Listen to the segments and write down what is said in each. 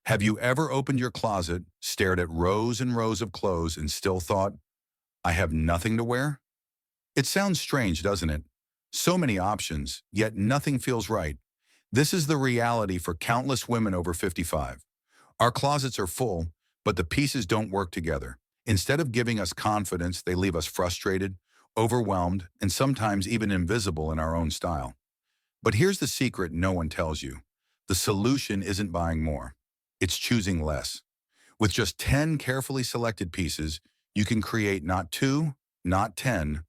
Have you ever opened your closet, stared at rows and rows of clothes, and still thought, I have nothing to wear? It sounds strange, doesn't it? So many options, yet nothing feels right. This is the reality for countless women over 55. Our closets are full, but the pieces don't work together. Instead of giving us confidence, they leave us frustrated, overwhelmed, and sometimes even invisible in our own style. But here's the secret no one tells you. The solution isn't buying more. It's choosing less. With just 10 carefully selected pieces, you can create not 2, not 10,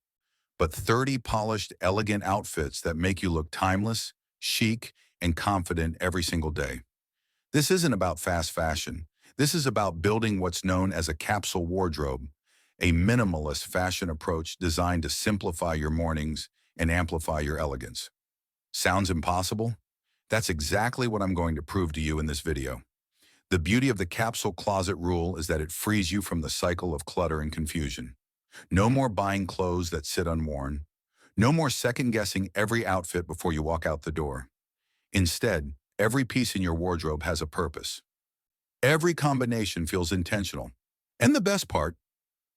but 30 polished, elegant outfits that make you look timeless, chic, and confident every single day. This isn't about fast fashion. This is about building what's known as a capsule wardrobe, a minimalist fashion approach designed to simplify your mornings and amplify your elegance. Sounds impossible? That's exactly what I'm going to prove to you in this video. The beauty of the capsule closet rule is that it frees you from the cycle of clutter and confusion. No more buying clothes that sit unworn. No more second-guessing every outfit before you walk out the door. Instead, every piece in your wardrobe has a purpose. Every combination feels intentional. And the best part,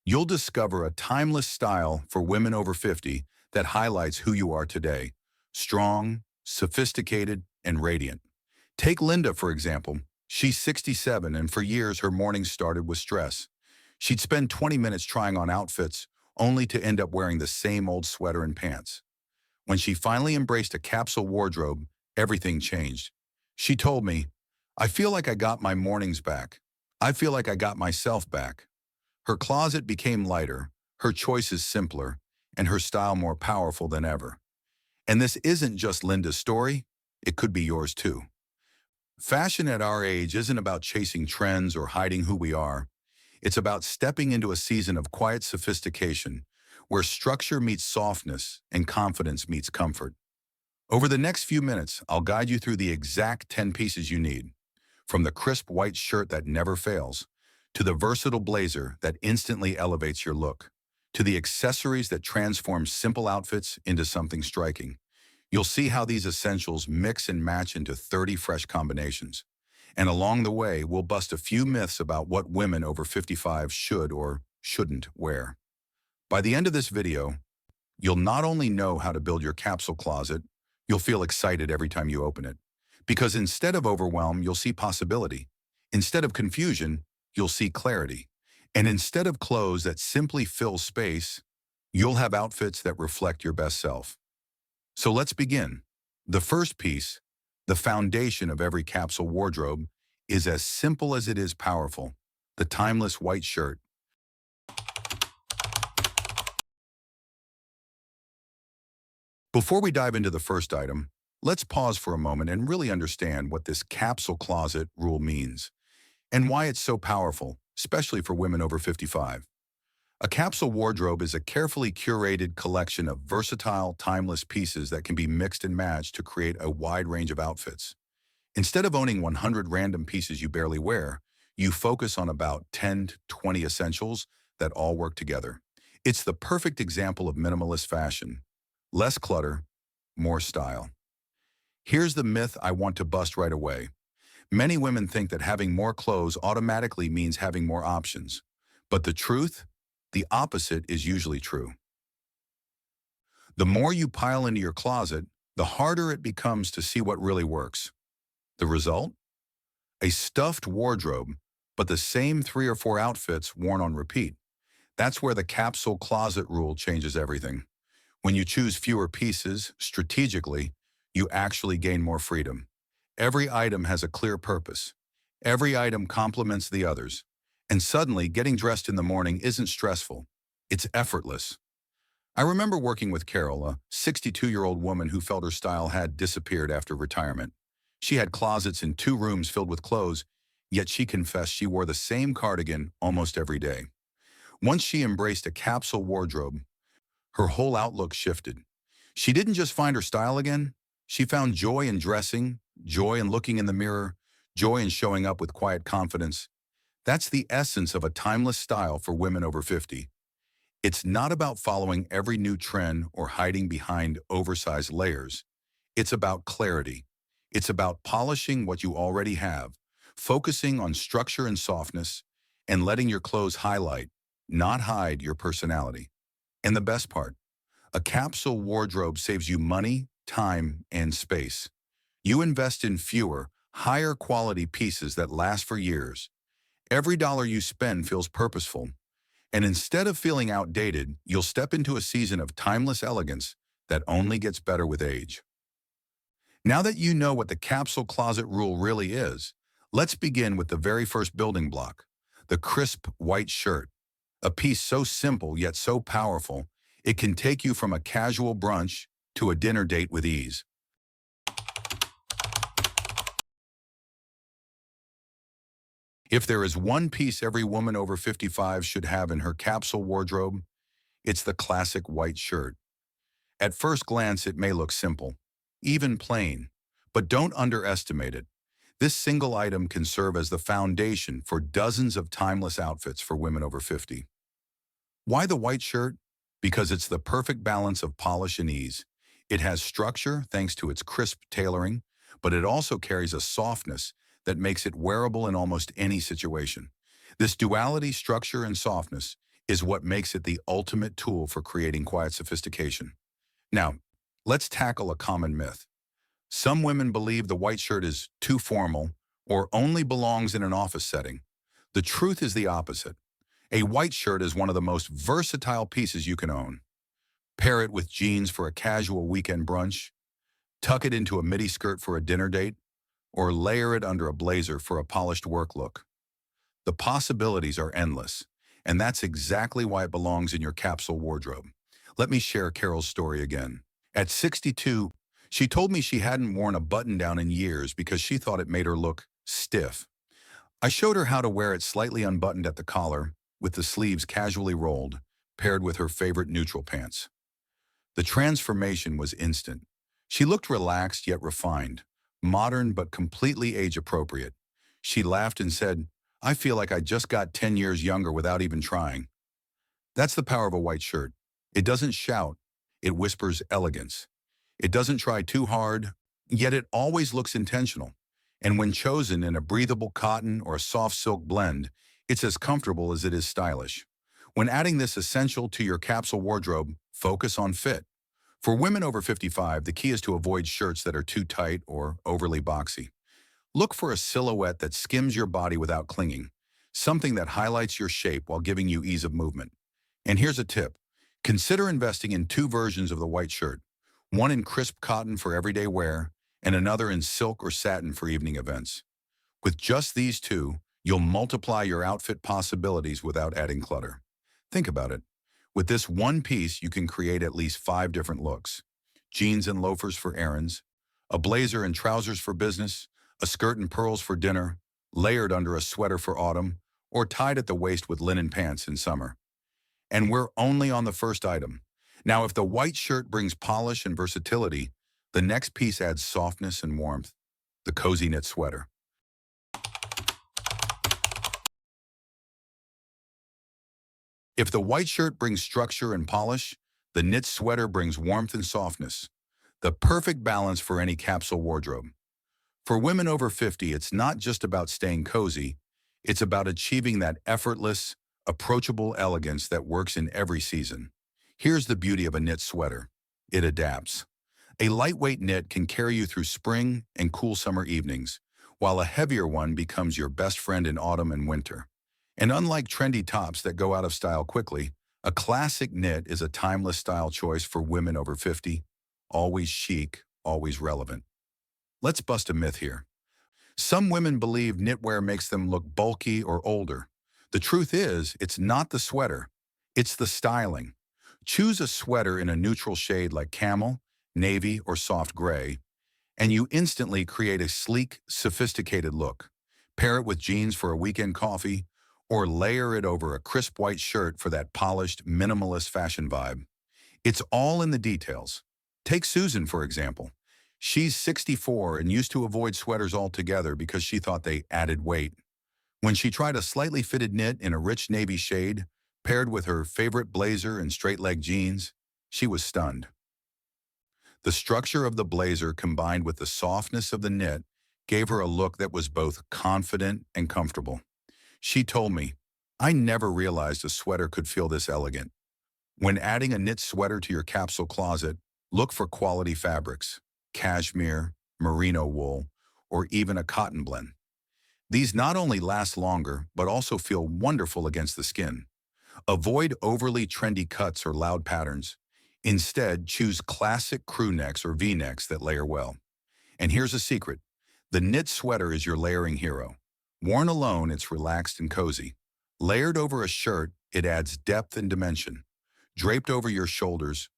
you'll discover a timeless style for women over 50 that highlights who you are today. Strong, sophisticated, and radiant. Take Linda, for example. She's 67, and for years her mornings started with stress. She'd spend 20 minutes trying on outfits, only to end up wearing the same old sweater and pants. When she finally embraced a capsule wardrobe, everything changed. She told me, I feel like I got my mornings back. I feel like I got myself back. Her closet became lighter, her choices simpler, and her style more powerful than ever. And this isn't just Linda's story, it could be yours too. Fashion at our age isn't about chasing trends or hiding who we are. It's about stepping into a season of quiet sophistication, where structure meets softness and confidence meets comfort. Over the next few minutes, I'll guide you through the exact 10 pieces you need, from the crisp white shirt that never fails, to the versatile blazer that instantly elevates your look, to the accessories that transform simple outfits into something striking. You'll see how these essentials mix and match into 30 fresh combinations. And along the way, we'll bust a few myths about what women over 55 should or shouldn't wear. By the end of this video, you'll not only know how to build your capsule closet, you'll feel excited every time you open it. Because instead of overwhelm, you'll see possibility. Instead of confusion, you'll see clarity. And instead of clothes that simply fill space, you'll have outfits that reflect your best self. So let's begin. The first piece, the foundation of every capsule wardrobe, is as simple as it is powerful: the timeless white shirt. Before we dive into the first item, let's pause for a moment and really understand what this capsule closet rule means and why it's so powerful, especially for women over 55. A capsule wardrobe is a carefully curated collection of versatile, timeless pieces that can be mixed and matched to create a wide range of outfits. Instead of owning 100 random pieces you barely wear, you focus on about 10 to 20 essentials that all work together. It's the perfect example of minimalist fashion. Less clutter, more style. Here's the myth I want to bust right away. Many women think that having more clothes automatically means having more options. But the truth? The opposite is usually true. The more you pile into your closet, the harder it becomes to see what really works. The result? A stuffed wardrobe, but the same 3 or 4 outfits worn on repeat. That's where the capsule closet rule changes everything. When you choose fewer pieces strategically, you actually gain more freedom. Every item has a clear purpose. Every item complements the others. And suddenly, getting dressed in the morning isn't stressful. It's effortless. I remember working with Carol, a 62-year-old woman who felt her style had disappeared after retirement. She had closets in 2 rooms filled with clothes, yet she confessed she wore the same cardigan almost every day. Once she embraced a capsule wardrobe, her whole outlook shifted. She didn't just find her style again, she found joy in dressing, joy in looking in the mirror, joy in showing up with quiet confidence. That's the essence of a timeless style for women over 50. It's not about following every new trend or hiding behind oversized layers. It's about clarity. It's about polishing what you already have, focusing on structure and softness, and letting your clothes highlight, not hide your personality. And the best part, a capsule wardrobe saves you money, time, and space. You invest in fewer, higher quality pieces that last for years. Every dollar you spend feels purposeful, and instead of feeling outdated, you'll step into a season of timeless elegance that only gets better with age. Now that you know what the capsule closet rule really is, let's begin with the very first building block, the crisp white shirt. A piece so simple yet so powerful, it can take you from a casual brunch to a dinner date with ease. If there is one piece every woman over 55 should have in her capsule wardrobe, it's the classic white shirt. At first glance, it may look simple, even plain, but don't underestimate it. This single item can serve as the foundation for dozens of timeless outfits for women over 50. Why the white shirt? Because it's the perfect balance of polish and ease. It has structure thanks to its crisp tailoring, but it also carries a softness that makes it wearable in almost any situation. This duality, structure, and softness is what makes it the ultimate tool for creating quiet sophistication. Now, let's tackle a common myth. Some women believe the white shirt is too formal or only belongs in an office setting. The truth is the opposite. A white shirt is one of the most versatile pieces you can own. Pair it with jeans for a casual weekend brunch, tuck it into a midi skirt for a dinner date, or layer it under a blazer for a polished work look. The possibilities are endless, and that's exactly why it belongs in your capsule wardrobe. Let me share Carol's story again. At 62, she told me she hadn't worn a button-down in years because she thought it made her look stiff. I showed her how to wear it slightly unbuttoned at the collar, with the sleeves casually rolled, paired with her favorite neutral pants. The transformation was instant. She looked relaxed yet refined, modern but completely age-appropriate. She laughed and said, "I feel like I just got 10 years younger without even trying." That's the power of a white shirt. It doesn't shout, it whispers elegance. It doesn't try too hard, yet it always looks intentional. And when chosen in a breathable cotton or a soft silk blend, it's as comfortable as it is stylish. When adding this essential to your capsule wardrobe, focus on fit. For women over 55, the key is to avoid shirts that are too tight or overly boxy. Look for a silhouette that skims your body without clinging, something that highlights your shape while giving you ease of movement. And here's a tip. Consider investing in two versions of the white shirt, one in crisp cotton for everyday wear and another in silk or satin for evening events. With just these two, you'll multiply your outfit possibilities without adding clutter. Think about it. With this one piece, you can create at least 5 different looks. Jeans and loafers for errands, a blazer and trousers for business, a skirt and pearls for dinner, layered under a sweater for autumn, or tied at the waist with linen pants in summer. And we're only on the first item. Now, if the white shirt brings polish and versatility, the next piece adds softness and warmth, the cozy knit sweater. If the white shirt brings structure and polish, the knit sweater brings warmth and softness, the perfect balance for any capsule wardrobe. For women over 50, it's not just about staying cozy, it's about achieving that effortless, approachable elegance that works in every season. Here's the beauty of a knit sweater. It adapts. A lightweight knit can carry you through spring and cool summer evenings, while a heavier one becomes your best friend in autumn and winter. And unlike trendy tops that go out of style quickly, a classic knit is a timeless style choice for women over 50, always chic, always relevant. Let's bust a myth here. Some women believe knitwear makes them look bulky or older. The truth is, it's not the sweater, it's the styling. Choose a sweater in a neutral shade like camel, navy, or soft gray, and you instantly create a sleek, sophisticated look. Pair it with jeans for a weekend coffee, or layer it over a crisp white shirt for that polished, minimalist fashion vibe. It's all in the details. Take Susan, for example. She's 64 and used to avoid sweaters altogether because she thought they added weight. When she tried a slightly fitted knit in a rich navy shade, paired with her favorite blazer and straight-leg jeans, she was stunned. The structure of the blazer combined with the softness of the knit gave her a look that was both confident and comfortable. She told me, "I never realized a sweater could feel this elegant." When adding a knit sweater to your capsule closet, look for quality fabrics, cashmere, merino wool, or even a cotton blend. These not only last longer, but also feel wonderful against the skin. Avoid overly trendy cuts or loud patterns. Instead, choose classic crew necks or V-necks that layer well. And here's a secret. The knit sweater is your layering hero. Worn alone, it's relaxed and cozy. Layered over a shirt, it adds depth and dimension. Draped over your shoulders,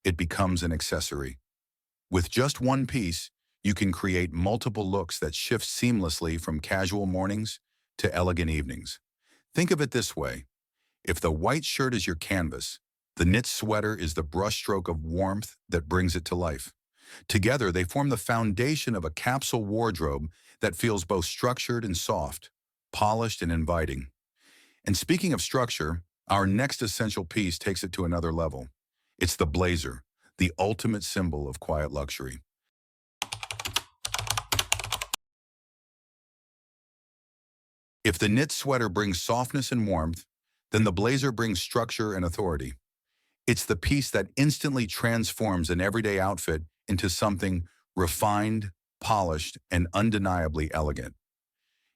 it becomes an accessory. With just one piece, you can create multiple looks that shift seamlessly from casual mornings to elegant evenings. Think of it this way. If the white shirt is your canvas, the knit sweater is the brushstroke of warmth that brings it to life. Together, they form the foundation of a capsule wardrobe that feels both structured and soft, polished and inviting. And speaking of structure, our next essential piece takes it to another level. It's the blazer, the ultimate symbol of quiet luxury. If the knit sweater brings softness and warmth, then the blazer brings structure and authority. It's the piece that instantly transforms an everyday outfit into something refined, polished, and undeniably elegant.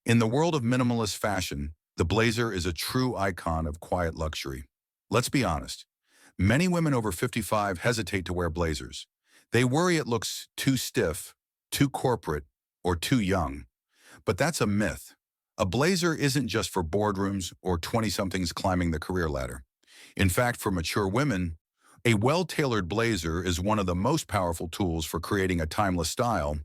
In the world of minimalist fashion, the blazer is a true icon of quiet luxury. Let's be honest. Many women over 55 hesitate to wear blazers. They worry it looks too stiff, too corporate, or too young. But that's a myth. A blazer isn't just for boardrooms or 20-somethings climbing the career ladder. In fact, for mature women, a well-tailored blazer is one of the most powerful tools for creating a timeless style,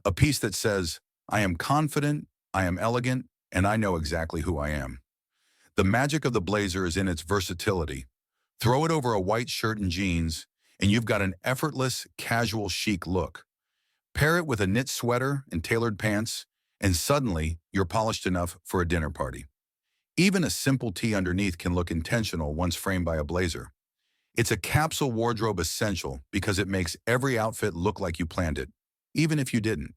a piece that says, "I am confident, I am elegant, and I know exactly who I am." The magic of the blazer is in its versatility. Throw it over a white shirt and jeans, and you've got an effortless, casual chic look. Pair it with a knit sweater and tailored pants, and suddenly you're polished enough for a dinner party. Even a simple tee underneath can look intentional once framed by a blazer. It's a capsule wardrobe essential because it makes every outfit look like you planned it, even if you didn't.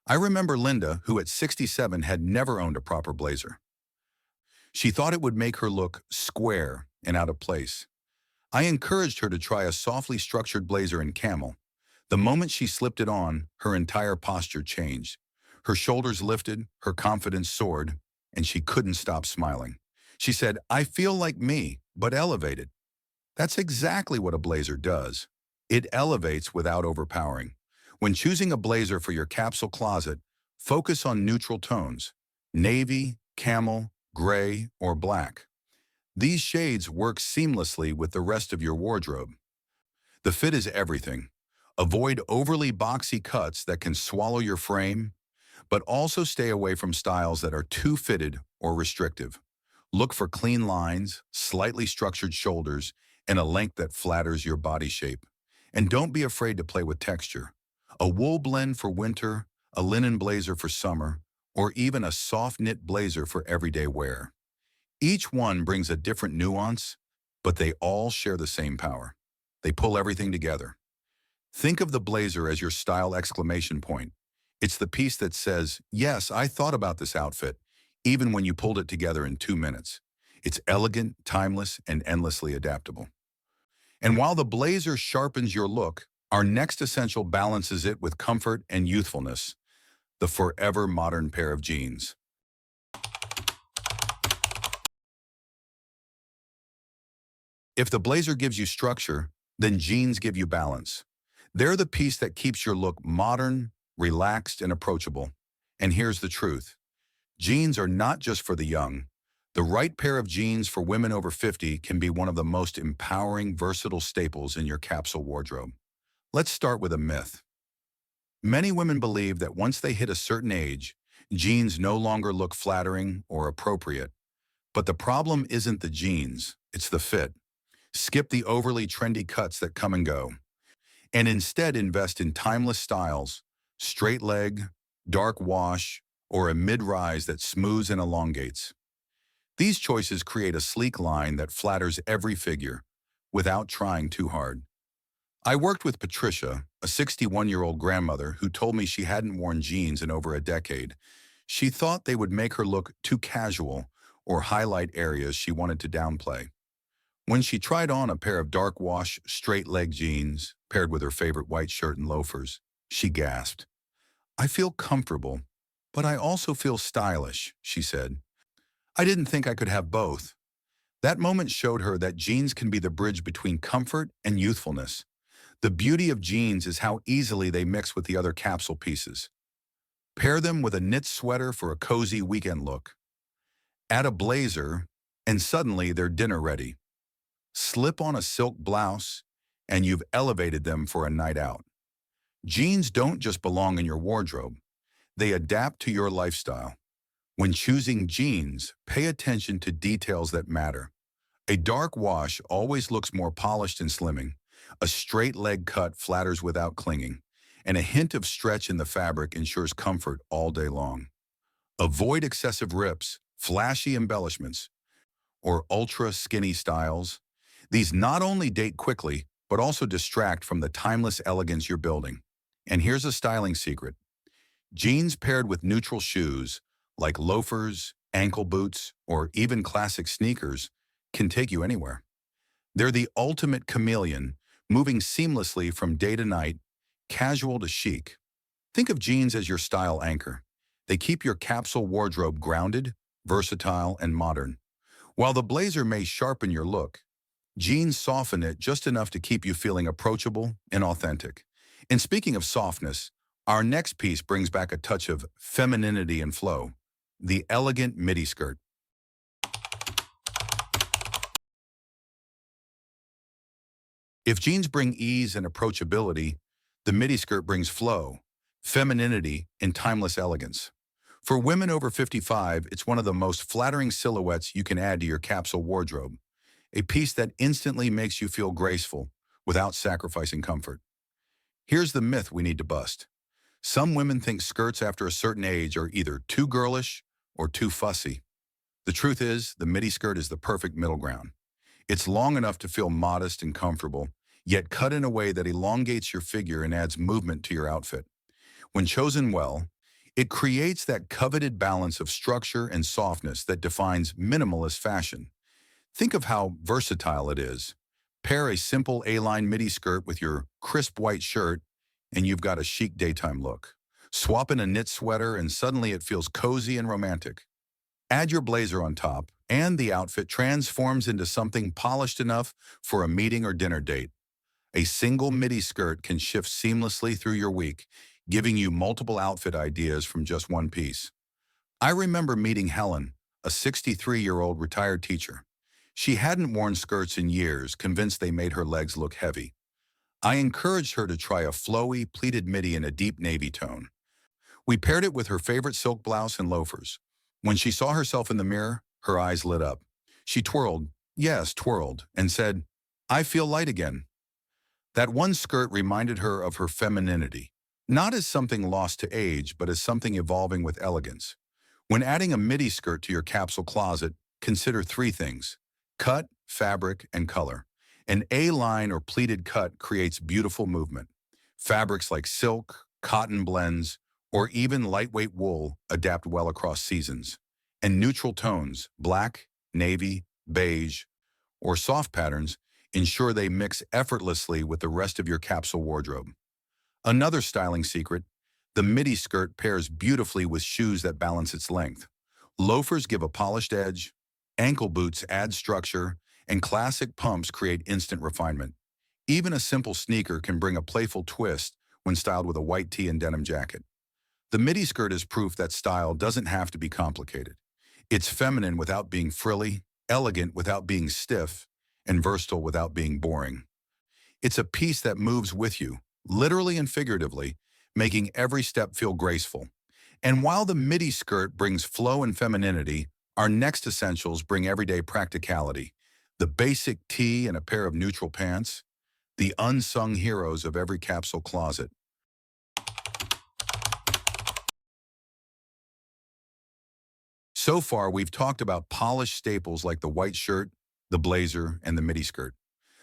I remember Linda, who at 67 had never owned a proper blazer. She thought it would make her look square and out of place. I encouraged her to try a softly structured blazer in camel. The moment she slipped it on, her entire posture changed. Her shoulders lifted, her confidence soared, and she couldn't stop smiling. She said, "I feel like me, but elevated." That's exactly what a blazer does. It elevates without overpowering. When choosing a blazer for your capsule closet, focus on neutral tones: navy, camel, gray, or black. These shades work seamlessly with the rest of your wardrobe. The fit is everything. Avoid overly boxy cuts that can swallow your frame, but also stay away from styles that are too fitted or restrictive. Look for clean lines, slightly structured shoulders, and a length that flatters your body shape. And don't be afraid to play with texture. A wool blend for winter, a linen blazer for summer, or even a soft knit blazer for everyday wear. Each one brings a different nuance, but they all share the same power. They pull everything together. Think of the blazer as your style exclamation point. It's the piece that says, "Yes, I thought about this outfit," even when you pulled it together in 2 minutes. It's elegant, timeless, and endlessly adaptable. And while the blazer sharpens your look, our next essential balances it with comfort and youthfulness: the forever modern pair of jeans. If the blazer gives you structure, then jeans give you balance. They're the piece that keeps your look modern, relaxed, and approachable. And here's the truth. Jeans are not just for the young. The right pair of jeans for women over 50 can be one of the most empowering, versatile staples in your capsule wardrobe. Let's start with a myth. Many women believe that once they hit a certain age, jeans no longer look flattering or appropriate. But the problem isn't the jeans, it's the fit. Skip the overly trendy cuts that come and go, and instead invest in timeless styles: straight leg, dark wash, or a mid-rise that smooths and elongates. These choices create a sleek line that flatters every figure without trying too hard. I worked with Patricia, a 61-year-old grandmother who told me she hadn't worn jeans in over a decade. She thought they would make her look too casual or highlight areas she wanted to downplay. When she tried on a pair of dark wash, straight leg jeans paired with her favorite white shirt and loafers, she gasped. "I feel comfortable, but I also feel stylish," she said. "I didn't think I could have both." That moment showed her that jeans can be the bridge between comfort and youthfulness. The beauty of jeans is how easily they mix with the other capsule pieces. Pair them with a knit sweater for a cozy weekend look. Add a blazer, and suddenly they're dinner ready. Slip on a silk blouse, and you've elevated them for a night out. Jeans don't just belong in your wardrobe. They adapt to your lifestyle. When choosing jeans, pay attention to details that matter. A dark wash always looks more polished and slimming. A straight leg cut flatters without clinging, and a hint of stretch in the fabric ensures comfort all day long. Avoid excessive rips, flashy embellishments, or ultra skinny styles. These not only date quickly, but also distract from the timeless elegance you're building. And here's a styling secret. Jeans paired with neutral shoes, like loafers, ankle boots, or even classic sneakers, can take you anywhere. They're the ultimate chameleon, moving seamlessly from day to night, casual to chic. Think of jeans as your style anchor. They keep your capsule wardrobe grounded, versatile, and modern. While the blazer may sharpen your look, jeans soften it just enough to keep you feeling approachable and authentic. And speaking of softness, our next piece brings back a touch of femininity and flow, the elegant midi skirt. If jeans bring ease and approachability, the midi skirt brings flow, femininity, and timeless elegance. For women over 55, it's one of the most flattering silhouettes you can add to your capsule wardrobe, a piece that instantly makes you feel graceful without sacrificing comfort. Here's the myth we need to bust. Some women think skirts after a certain age are either too girlish or too fussy. The truth is, the midi skirt is the perfect middle ground. It's long enough to feel modest and comfortable, yet cut in a way that elongates your figure and adds movement to your outfit. When chosen well, it creates that coveted balance of structure and softness that defines minimalist fashion. Think of how versatile it is. Pair a simple A-line midi skirt with your crisp white shirt, and you've got a chic daytime look. Swap in a knit sweater, and suddenly it feels cozy and romantic. Add your blazer on top, and the outfit transforms into something polished enough for a meeting or dinner date. A single midi skirt can shift seamlessly through your week, giving you multiple outfit ideas from just one piece. I remember meeting Helen, a 63-year-old retired teacher. She hadn't worn skirts in years, convinced they made her legs look heavy. I encouraged her to try a flowy, pleated midi in a deep navy tone. We paired it with her favorite silk blouse and loafers. When she saw herself in the mirror, her eyes lit up. She twirled, yes, twirled, and said, "I feel light again." That one skirt reminded her of her femininity, not as something lost to age, but as something evolving with elegance. When adding a midi skirt to your capsule closet, consider three things: cut, fabric, and color. An A-line or pleated cut creates beautiful movement. Fabrics like silk, cotton blends, or even lightweight wool adapt well across seasons. And neutral tones, black, navy, beige, or soft patterns, ensure they mix effortlessly with the rest of your capsule wardrobe. Another styling secret, the midi skirt pairs beautifully with shoes that balance its length. Loafers give a polished edge, ankle boots add structure, and classic pumps create instant refinement. Even a simple sneaker can bring a playful twist when styled with a white tee and denim jacket. The midi skirt is proof that style doesn't have to be complicated. It's feminine without being frilly, elegant without being stiff, and versatile without being boring. It's a piece that moves with you, literally and figuratively, making every step feel graceful. And while the midi skirt brings flow and femininity, our next essentials bring everyday practicality. The basic tee and a pair of neutral pants, the unsung heroes of every capsule closet. So far, we've talked about polished staples like the white shirt, the blazer, and the midi skirt.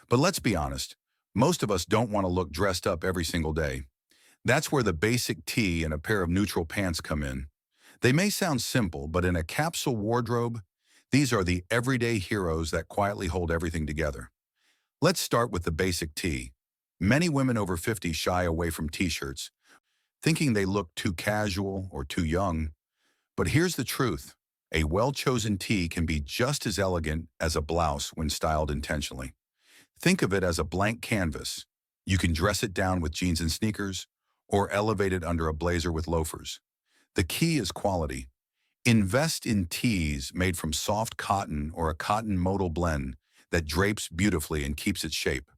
But let's be honest, Most of us don't want to look dressed up every single day. That's where the basic tee and a pair of neutral pants come in. They may sound simple, but in a capsule wardrobe, these are the everyday heroes that quietly hold everything together. Let's start with the basic tee. Many women over 50 shy away from t-shirts, thinking they look too casual or too young. But here's the truth. A well-chosen tee can be just as elegant as a blouse when styled intentionally. Think of it as a blank canvas. You can dress it down with jeans and sneakers, or elevate it under a blazer with loafers. The key is quality. Invest in tees made from soft cotton or a cotton modal blend that drapes beautifully and keeps its shape.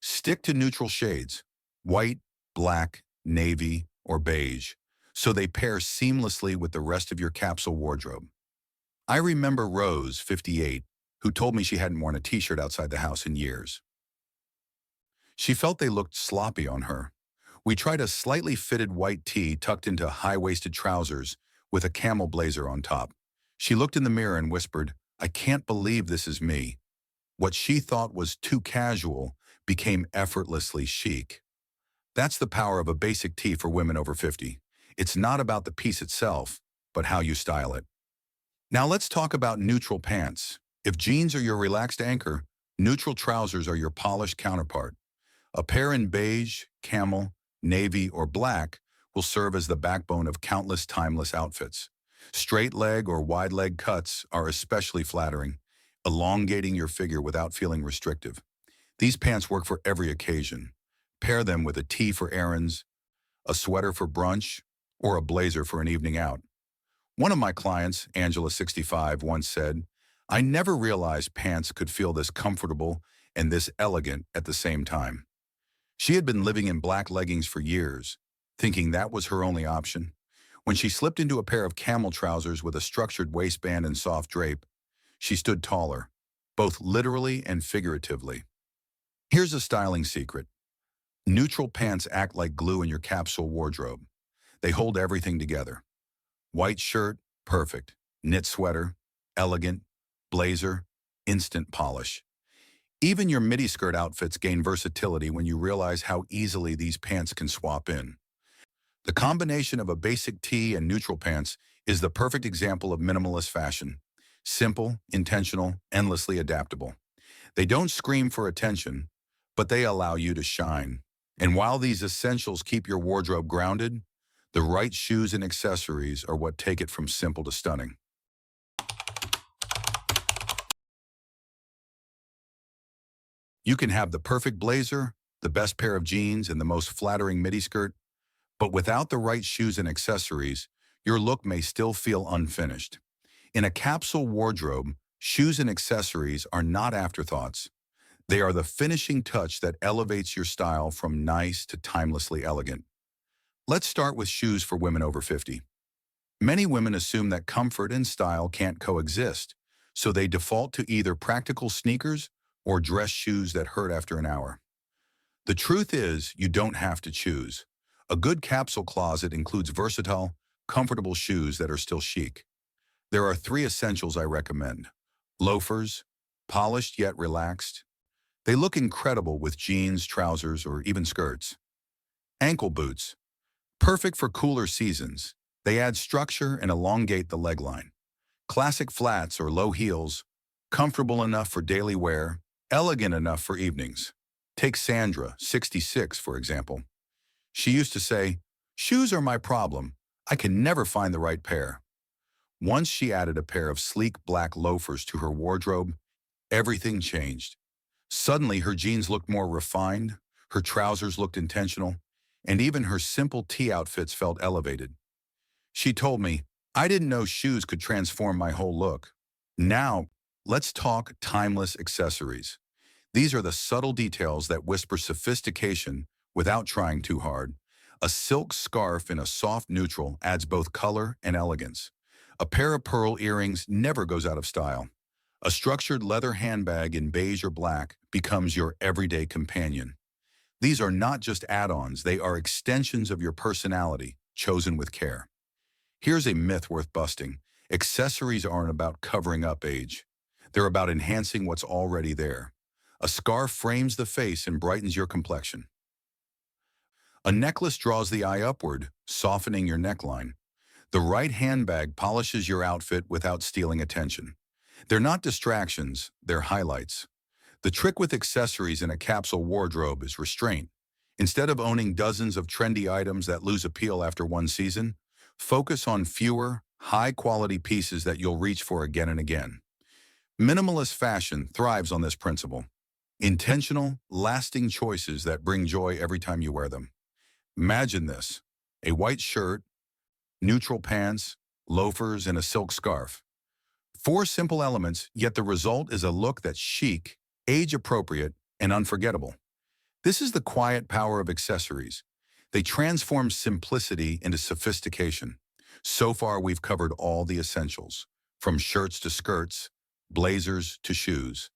Stick to neutral shades, white, black, navy, or beige, so they pair seamlessly with the rest of your capsule wardrobe. I remember Rose, 58, who told me she hadn't worn a t-shirt outside the house in years. She felt they looked sloppy on her. We tried a slightly fitted white tee tucked into high-waisted trousers with a camel blazer on top. She looked in the mirror and whispered, "I can't believe this is me." What she thought was too casual became effortlessly chic. That's the power of a basic tee for women over 50. It's not about the piece itself, but how you style it. Now let's talk about neutral pants. If jeans are your relaxed anchor, neutral trousers are your polished counterpart. A pair in beige, camel, navy, or black will serve as the backbone of countless timeless outfits. Straight leg or wide leg cuts are especially flattering, elongating your figure without feeling restrictive. These pants work for every occasion. Pair them with a tee for errands, a sweater for brunch, or a blazer for an evening out. One of my clients, Angela, 65, once said, "I never realized pants could feel this comfortable and this elegant at the same time." She had been living in black leggings for years, thinking that was her only option. When she slipped into a pair of camel trousers with a structured waistband and soft drape, she stood taller, both literally and figuratively. Here's a styling secret. Neutral pants act like glue in your capsule wardrobe. They hold everything together. White shirt, perfect. Knit sweater, elegant. Blazer, instant polish. Even your midi skirt outfits gain versatility when you realize how easily these pants can swap in. The combination of a basic tee and neutral pants is the perfect example of minimalist fashion. Simple, intentional, endlessly adaptable. They don't scream for attention, but they allow you to shine. And while these essentials keep your wardrobe grounded, the right shoes and accessories are what take it from simple to stunning. You can have the perfect blazer, the best pair of jeans, and the most flattering midi skirt, but without the right shoes and accessories, your look may still feel unfinished. In a capsule wardrobe, shoes and accessories are not afterthoughts. They are the finishing touch that elevates your style from nice to timelessly elegant. Let's start with shoes for women over 50. Many women assume that comfort and style can't coexist, so they default to either practical sneakers or dress shoes that hurt after an hour. The truth is, you don't have to choose. A good capsule closet includes versatile, comfortable shoes that are still chic. There are three essentials I recommend. Loafers, polished yet relaxed. They look incredible with jeans, trousers, or even skirts. Ankle boots, perfect for cooler seasons. They add structure and elongate the leg line. Classic flats or low heels, comfortable enough for daily wear, elegant enough for evenings. Take Sandra, 66, for example. She used to say, "Shoes are my problem. I can never find the right pair." Once she added a pair of sleek black loafers to her wardrobe, everything changed. Suddenly, her jeans looked more refined, her trousers looked intentional, and even her simple tee outfits felt elevated. She told me, "I didn't know shoes could transform my whole look." Now, let's talk timeless accessories. These are the subtle details that whisper sophistication without trying too hard. A silk scarf in a soft neutral adds both color and elegance. A pair of pearl earrings never goes out of style. A structured leather handbag in beige or black becomes your everyday companion. These are not just add-ons, they are extensions of your personality, chosen with care. Here's a myth worth busting. Accessories aren't about covering up age. They're about enhancing what's already there. A scarf frames the face and brightens your complexion. A necklace draws the eye upward, softening your neckline. The right handbag polishes your outfit without stealing attention. They're not distractions, they're highlights. The trick with accessories in a capsule wardrobe is restraint. Instead of owning dozens of trendy items that lose appeal after one season, focus on fewer, high-quality pieces that you'll reach for again and again. Minimalist fashion thrives on this principle. Intentional, lasting choices that bring joy every time you wear them. Imagine this: a white shirt, neutral pants, loafers, and a silk scarf. Four simple elements, yet the result is a look that's chic, age-appropriate, and unforgettable. This is the quiet power of accessories. They transform simplicity into sophistication. So far, we've covered all the essentials, from shirts to skirts, blazers to shoes.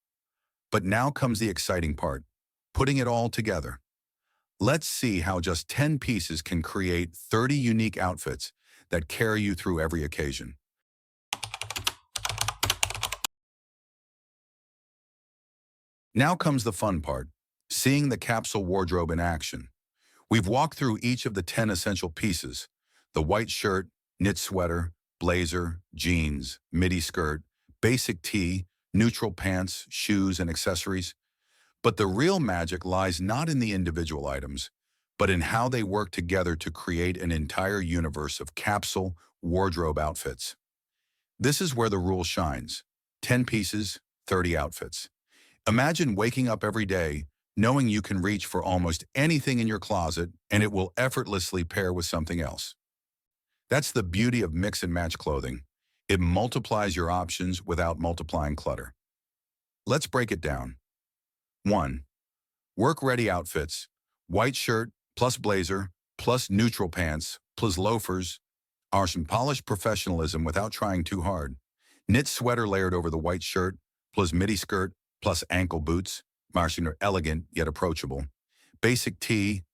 But now comes the exciting part: putting it all together. Let's see how just 10 pieces can create 30 unique outfits that carry you through every occasion. Now comes the fun part: seeing the capsule wardrobe in action. We've walked through each of the 10 essential pieces: the white shirt, knit sweater, blazer, jeans, midi skirt, basic tee, neutral pants, shoes, and accessories. But the real magic lies not in the individual items, but in how they work together to create an entire universe of capsule wardrobe outfits. This is where the rule shines: 10 pieces, 30 outfits. Imagine waking up every day knowing you can reach for almost anything in your closet and it will effortlessly pair with something else. That's the beauty of mix and match clothing. It multiplies your options without multiplying clutter. Let's break it down. 1. Work-ready outfits: white shirt plus blazer plus neutral pants plus loafers are some polished professionalism without trying too hard. Knit sweater layered over the white shirt plus midi skirt plus ankle boots, marching are elegant yet approachable. Basic tee,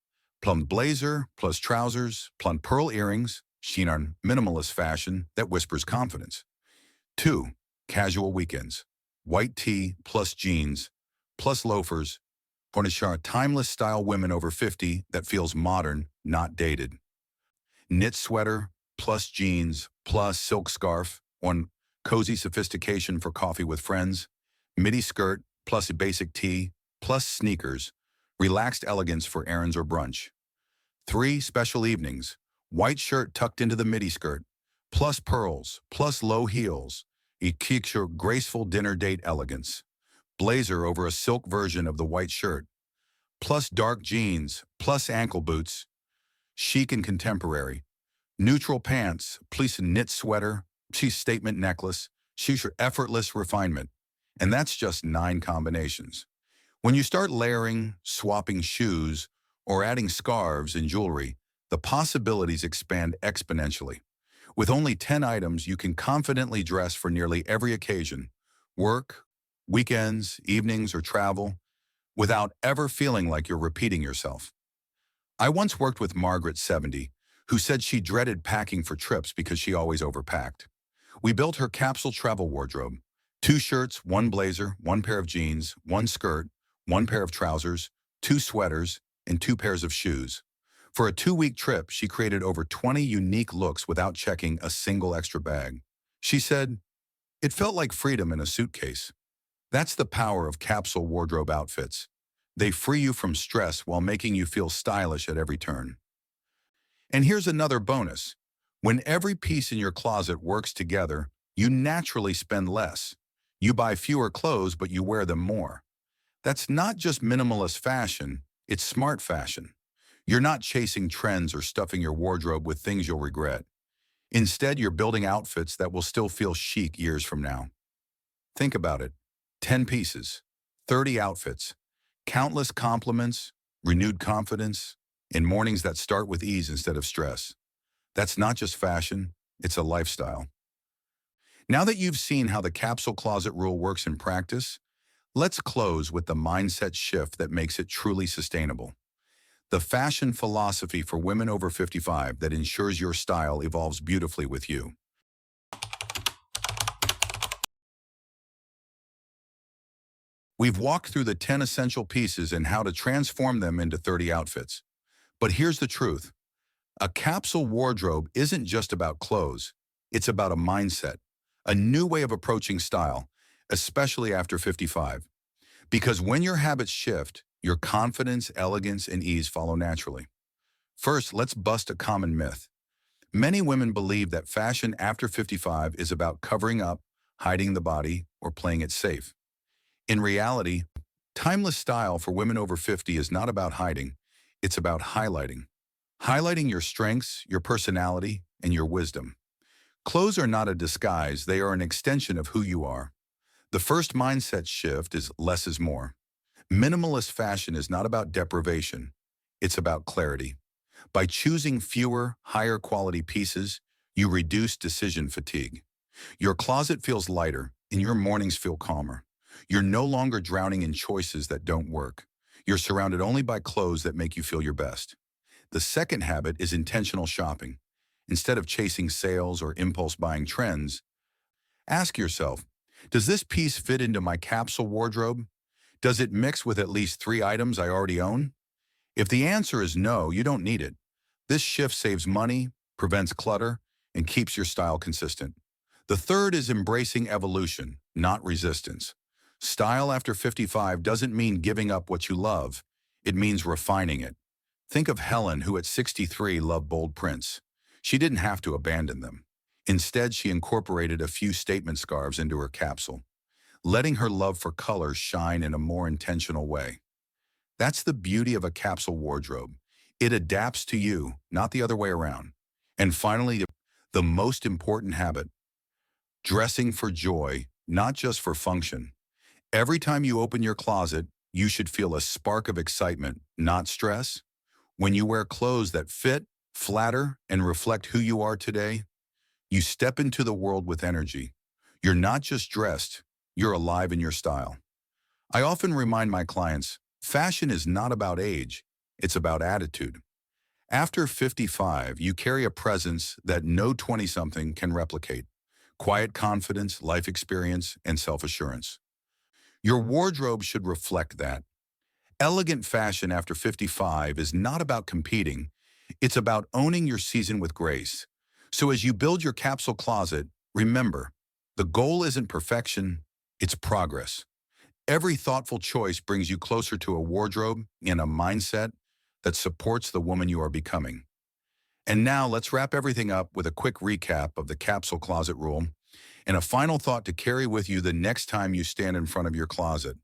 plum blazer plus trousers, plum pearl earrings, sheen on minimalist fashion that whispers confidence. 2. Casual weekends: white tee plus jeans plus loafers, Cornishara timeless style women over 50 that feels modern, not dated. Knit sweater plus jeans plus silk scarf on cozy sophistication for coffee with friends. Midi skirt plus a basic tee plus sneakers, relaxed elegance for errands or brunch. 3. Special evenings: white shirt tucked into the midi skirt plus pearls plus low heels, it keeps your graceful dinner date elegance. Blazer over a silk version of the white shirt plus dark jeans plus ankle boots, chic and contemporary. Neutral pants, plus a knit sweater, plus statement necklace, choose your effortless refinement. And that's just 9 combinations. When you start layering, swapping shoes, or adding scarves and jewelry, the possibilities expand exponentially. With only 10 items, you can confidently dress for nearly every occasion: work, weekends, evenings, or travel, without ever feeling like you're repeating yourself. I once worked with Margaret, 70, who said she dreaded packing for trips because she always overpacked. We built her capsule travel wardrobe: 2 shirts, 1 blazer, 1 pair of jeans, 1 skirt, 1 pair of trousers, 2 sweaters, and 2 pairs of shoes. For a 2-week trip, she created over 20 unique looks without checking a single extra bag. She said, "It felt like freedom in a suitcase." That's the power of capsule wardrobe outfits. They free you from stress while making you feel stylish at every turn. And here's another bonus: when every piece in your closet works together, you naturally spend less. You buy fewer clothes, but you wear them more. That's not just minimalist fashion, it's smart fashion. You're not chasing trends or stuffing your wardrobe with things you'll regret. Instead, you're building outfits that will still feel chic years from now. Think about it: 10 pieces, 30 outfits, countless compliments, renewed confidence, in mornings that start with ease instead of stress. That's not just fashion, it's a lifestyle. Now that you've seen how the capsule closet rule works in practice, let's close with the mindset shift that makes it truly sustainable. The fashion philosophy for women over 55 that ensures your style evolves beautifully with you. We've walked through the 10 essential pieces and how to transform them into 30 outfits. But here's the truth. A capsule wardrobe isn't just about clothes. It's about a mindset, a new way of approaching style, especially after 55. Because when your habits shift, your confidence, elegance, and ease follow naturally. First, let's bust a common myth. Many women believe that fashion after 55 is about covering up, hiding the body, or playing it safe. In reality, timeless style for women over 50 is not about hiding, it's about highlighting. Highlighting your strengths, your personality, and your wisdom. Clothes are not a disguise, they are an extension of who you are. The first mindset shift is less is more. Minimalist fashion is not about deprivation, it's about clarity. By choosing fewer, higher quality pieces, you reduce decision fatigue. Your closet feels lighter, and your mornings feel calmer. You're no longer drowning in choices that don't work. You're surrounded only by clothes that make you feel your best. The second habit is intentional shopping. Instead of chasing sales or impulse buying trends, ask yourself, does this piece fit into my capsule wardrobe? Does it mix with at least 3 items I already own? If the answer is no, you don't need it. This shift saves money, prevents clutter, and keeps your style consistent. The third is embracing evolution, not resistance. Style after 55 doesn't mean giving up what you love. It means refining it. Think of Helen, who at 63 loved bold prints. She didn't have to abandon them. Instead, she incorporated a few statement scarves into her capsule, letting her love for color shine in a more intentional way. That's the beauty of a capsule wardrobe. It adapts to you, not the other way around. And finally, the most important habit, dressing for joy, not just for function. Every time you open your closet, you should feel a spark of excitement, not stress. When you wear clothes that fit, flatter, and reflect who you are today, you step into the world with energy. You're not just dressed, you're alive in your style. I often remind my clients, fashion is not about age, it's about attitude. After 55, you carry a presence that no 20-something can replicate. Quiet confidence, life experience, and self-assurance. Your wardrobe should reflect that. Elegant fashion after 55 is not about competing, it's about owning your season with grace. So as you build your capsule closet, remember, the goal isn't perfection, it's progress. Every thoughtful choice brings you closer to a wardrobe and a mindset that supports the woman you are becoming. And now let's wrap everything up with a quick recap of the Capsule Closet Rule and a final thought to carry with you the next time you stand in front of your closet.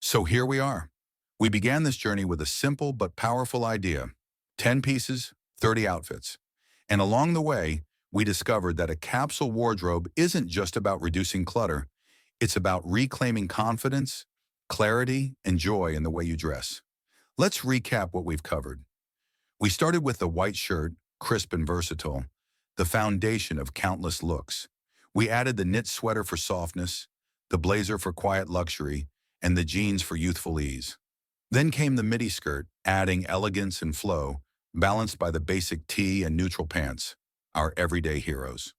So here we are. We began this journey with a simple but powerful idea, 10 pieces, 30 outfits. And along the way, we discovered that a capsule wardrobe isn't just about reducing clutter, it's about reclaiming confidence, clarity, and joy in the way you dress. Let's recap what we've covered. We started with the white shirt, crisp and versatile, the foundation of countless looks. We added the knit sweater for softness, the blazer for quiet luxury, and the jeans for youthful ease. Then came the midi skirt, adding elegance and flow, balanced by the basic tee and neutral pants, our everyday heroes.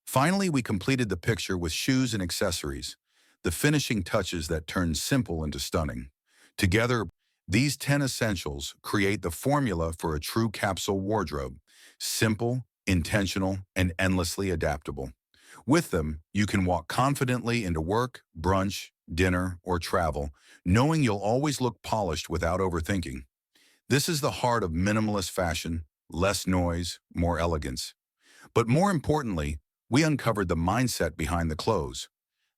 Finally, we completed the picture with shoes and accessories, the finishing touches that turn simple into stunning. Together, these 10 essentials create the formula for a true capsule wardrobe, simple, intentional, and endlessly adaptable. With them, you can walk confidently into work, brunch, dinner, or travel, knowing you'll always look polished without overthinking. This is the heart of minimalist fashion, less noise, more elegance. But more importantly, we uncovered the mindset behind the clothes.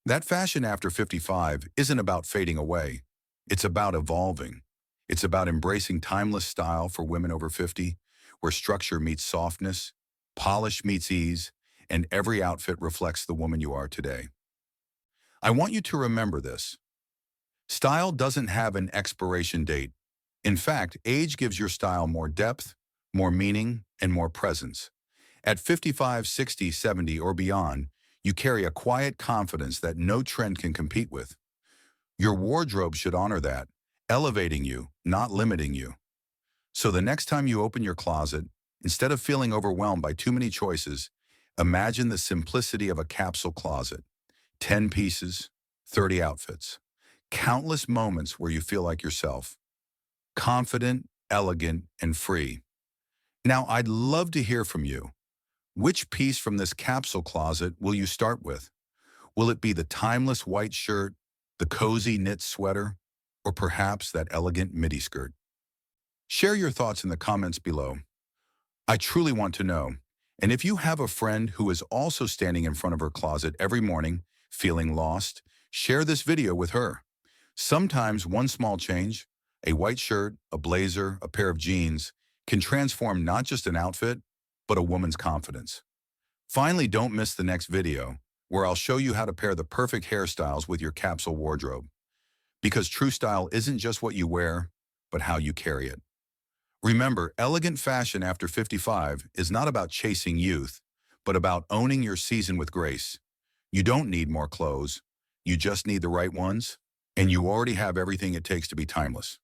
That fashion after 55 isn't about fading away. It's about evolving. It's about embracing timeless style for women over 50, where structure meets softness, polish meets ease, and every outfit reflects the woman you are today. I want you to remember this. Style doesn't have an expiration date. In fact, age gives your style more depth, more meaning, and more presence. At 55, 60, 70, or beyond, you carry a quiet confidence that no trend can compete with. Your wardrobe should honor that, elevating you, not limiting you. So the next time you open your closet, instead of feeling overwhelmed by too many choices, Imagine the simplicity of a capsule closet. 10 pieces, 30 outfits. Countless moments where you feel like yourself. Confident, elegant, and free. Now, I'd love to hear from you. Which piece from this capsule closet will you start with? Will it be the timeless white shirt, the cozy knit sweater, or perhaps that elegant midi skirt? Share your thoughts in the comments below. I truly want to know. And if you have a friend who is also standing in front of her closet every morning, feeling lost, share this video with her. Sometimes one small change, a white shirt, a blazer, a pair of jeans, can transform not just an outfit, but a woman's confidence. Finally, don't miss the next video, where I'll show you how to pair the perfect hairstyles with your capsule wardrobe. Because true style isn't just what you wear, but how you carry it. Remember, elegant fashion after 55 is not about chasing youth, but about owning your season with grace. You don't need more clothes. You just need the right ones, and you already have everything it takes to be timeless.